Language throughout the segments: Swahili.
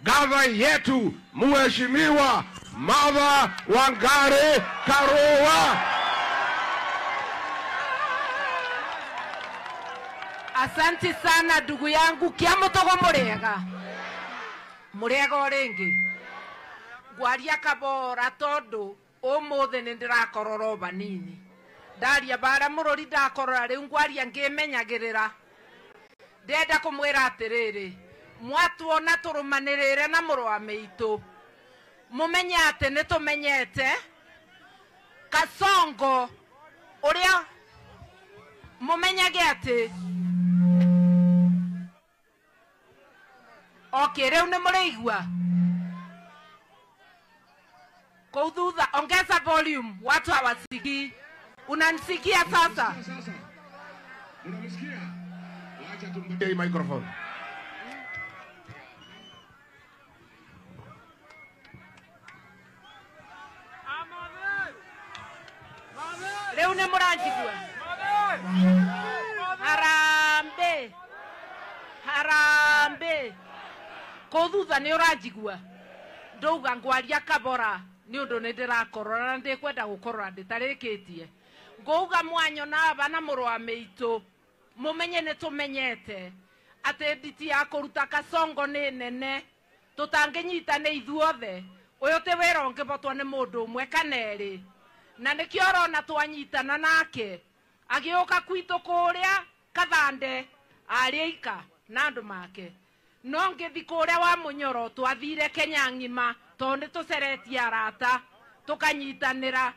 gava yetu Mheshimiwa Martha Wangari Karua. Asante sana ndugu yangu Kiamutogo murega orengi gwaria kabora tondu umuthe nindirakorora banini ndaria bara murori ndakorora riu ngwaria ngimenyagirira ndenda kumwira atiriri mwatuona turumanirire na muru wa meitu mumenye ati nitumenyete Kasongo uria mumenyage ati okay, reu ni muraigua Koudhuda, ongeza volume, watu hawasiki. Unanisikia sasa? Unanisikia? Wacha tumpatie hii microphone. Leo ni muranjigua. Harambe. Harambe. Koudhuda ni uranjigua. Ndouga ngwaria kabora. Ni undu nindirakorora na ndikwenda gukorora nditarikitie nguga mwanyo na abana muru wa meitu mumenye nitumenyete ati nditi ya kuruta Kasongo ni nene tutanginyita ni ithuothe uyu ti wira ungibotwa ni mundu umwe kana eri na nikio rona twanyitana nake agiuka kwitu kuria Kathande ariika na andu make no ngithi kuria wa Munyoro twathire Kenya ngima tondu tuceretie arata tukanyitanira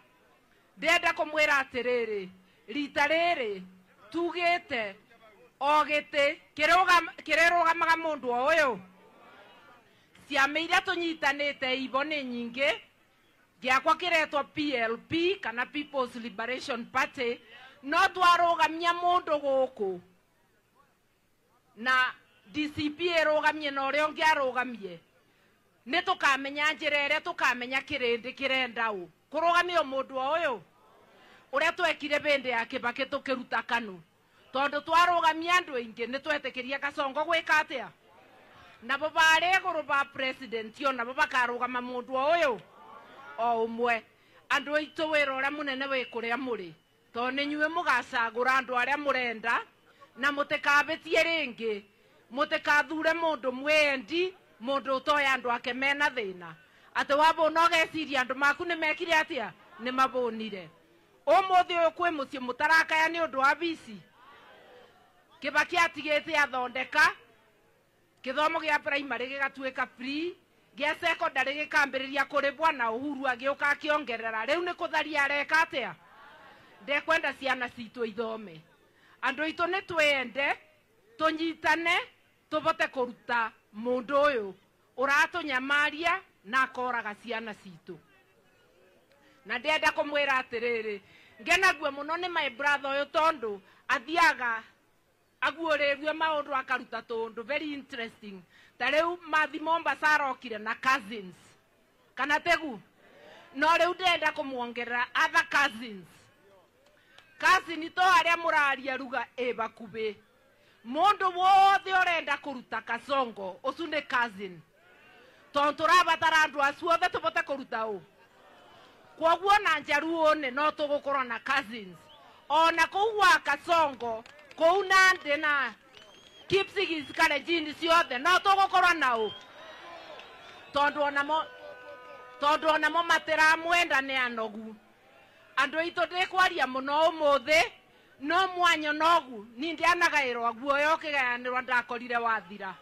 ndenda kumwira atiriri rita riri tugite ogite kirerugamaga mundu uyu ciama iria tunyitanite ibo ni nyingi giakwa kiretwo PLP kana People's Liberation Party no twarugamia mundu guku na DCP erugamie na uria ungi arugamie ni tukamenya njira iria tukamenya kirindi kirenda u kurugamio mundu uyu uria twekire bende ya Kibaki tukiruta Kanu tondu twarugamia andu ingi ni twetikiria Kasongo gwika atia na babare iguru ba president yo na babakarugama mundu uyu o umwe andu aitu wira uria munene wi kuria muri tondu nyue mugacagura andu aria murenda na mutikabitie ringi mutikathure mundu mwendi mundu utoya andu ake mena thina ati wabona ogeciria andu maku ni mekire atia ni mabonire umuthi uyu kwi mucii mutarakaya ni undu wa bici Kibaki atigite athondeka kithomo gia primary gigatuika free gia secondary gikambiriria kuribwa na Uhuru agiuka akiongerera riu ni kutharia areka atia ndekwenda ciana citu ithome andu itu ni twende tunyitane tubote kuruta mundu uyu uratunyamaria na akoraga ciana citu na ndenda kumwira atiriri ngenagwe muno ni my brother uyu tondu athiaga aguorerio maundu akaruta tondu very interesting tariu mathi Mombasa arokire na cousins kana tegu no riu ndenda kumuongerera other cousins cousin to aria muraria ruga bakubi mundu wothe urenda kuruta Kasongo ucu ni cousin tondu turabatara andu acu othe tubote kuruta u kwoguo na Njaruo ni no tugukorwo na cousins ona kuwa Kasongo kou Nandi na Kipsigis Kalenjin ciothe no tugukorwo na u tondu onamo matiramwenda ni anogu andu aitu ndikwaria muno umuthi no mwanyo nogu ni ndianagairwo guoyo ukigayanirwa ndakorire wathira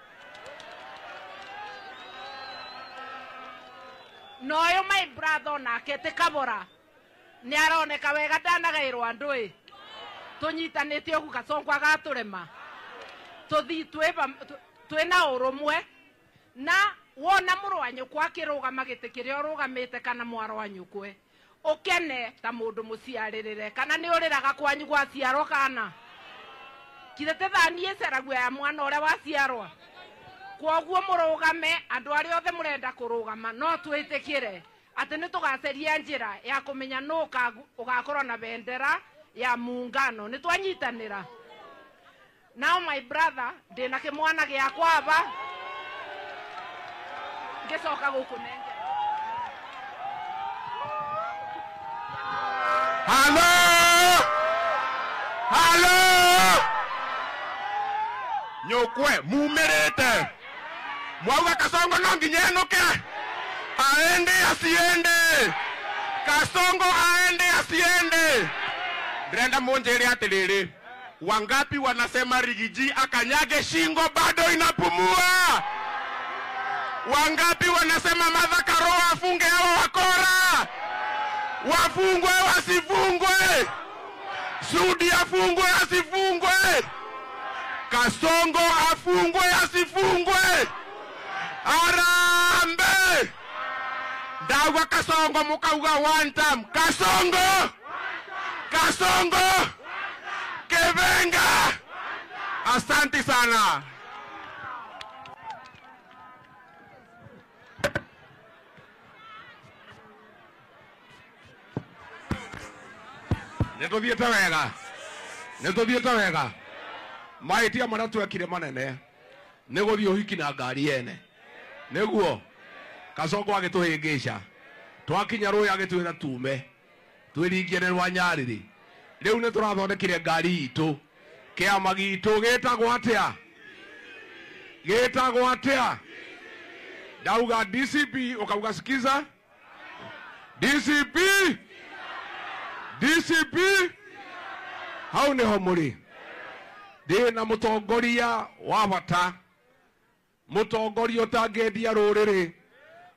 no yo my brother nake ti Kabora ni aroneka wega ndanagairwo andu tunyitanite ugu Kasongo agaturema tuthi twina urumwe na wona muru wa nyukwa akirugama giti kiria urugamite kana mwaro wa nyukwe ukene ta mundu muciaririre kana ni uriraga kwanyu gwaciarwo kana kirete thanie ceragua ya mwana uria waciarwa kwoguo murugame andu aria othe murenda kurugama no twitikire ati ni tugaceria njira ya kumenya no ugakorwo na bendera ya muungano ni twanyitanira now my brother ndina kimwana giakwa aba ngicoka gukunenge halo nyokwe mumerete mwauga Kasongo no nginya enuke aende asiende Kasongo aende asiende. Ndrenda monjeri atiriri, wangapi wanasema Rigiji akanyage shingo bado inapumua? Wangapi wanasema Martha Karua afunge hao wakora? Wafungwe wasifungwe? Sudi afungwe asifungwe? Kasongo afungwe asifungwe? Arambe! Dawa Kasongo mukauga one time. Kasongo! Kasongo! Kevenga! Asante sana. Netothiete wega. Maitia maratu ekire manene. Negothio hiki na ngari ene. Neguo Kasongo agituhingisha. Twakinya roya agitwira tume. Twiringie ne rwa Nyariri. Riu ne turathondekire ngari itu. Kiama gitu gitagwo atia? Gitagwo atia? Dauga DCP ukauga sikiza? DCP? DCP? Hau niho muri. Ndina mutongoria wa bata. Mutongoria utangendia ruriri.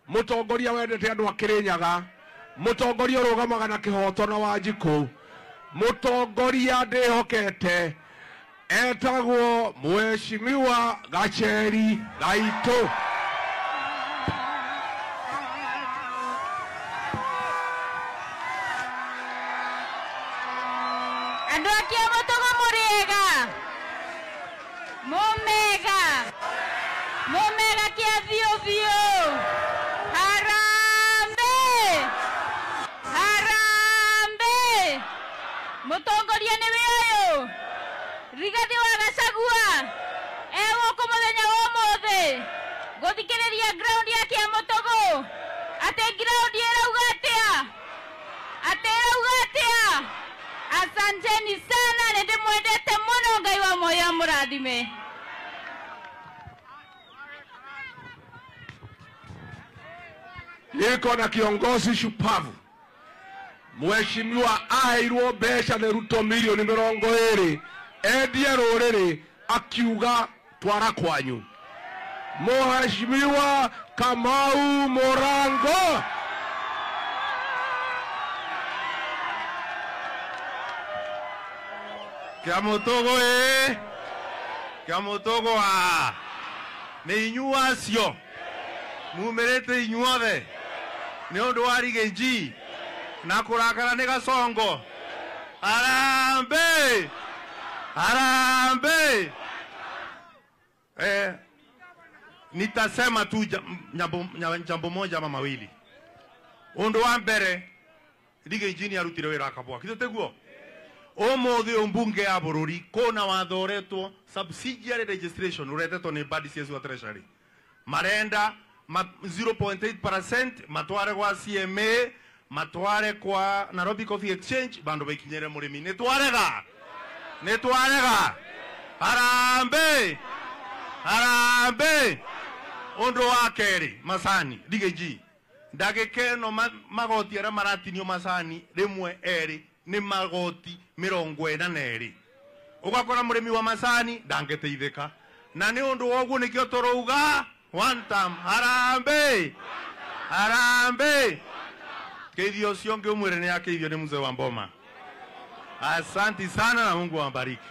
Mutongoria wendete andu akirinyaga. Mutongoria urugamaga na kihoto na Wanjiku. Mutongoria ndihokete etagwo Mheshimiwa Gacheri Gaito. Andu akia mutogo muriega mumega kia thio thio. Harambe mutongoria ni weyo Rigathi wa Gachagua ewo kumuthenya wa mothe guthikiriria ground ya kia mutogo ate ground irauga atia. Asanteni sana, nende mwendete muno, Ngai wa moyo murathime. Niko na kiongozi shupavu. Mheshimiwa aheirwo mbeca ne Ruto milioni 20 endie ruriri akiuga twara kwanyu. Mheshimiwa Kamau Morango Kiamutogo ni inyuacio mumerete inyuothe ni undu wa Rigiji na kurakara ni Kasongo. Harambe nitasema tu jambo moja ama mawili. Undu wa mbere Rigiji ni arutire wira akabwa kiteguo omothi ombunge ya bururi kona wathoretwo subsidiary registration uretetwo ni body CS wa treasury marenda 0.8% matware kwa CMA matware kwa Nairobi Coffee Exchange bando bekinyere murimi netwarega harambe ondo wakeri masani Rigiji ndagikeno magoti ara maratinio masani rimwe eri ni magoti 42 ugakora murimi wa masani ndangeteithika na ni undu woguo nikio turouga one time harambe keithio cio ngiumwire ni akeithio ni mzee wa Mboma. Asante sana na Mungu awabariki.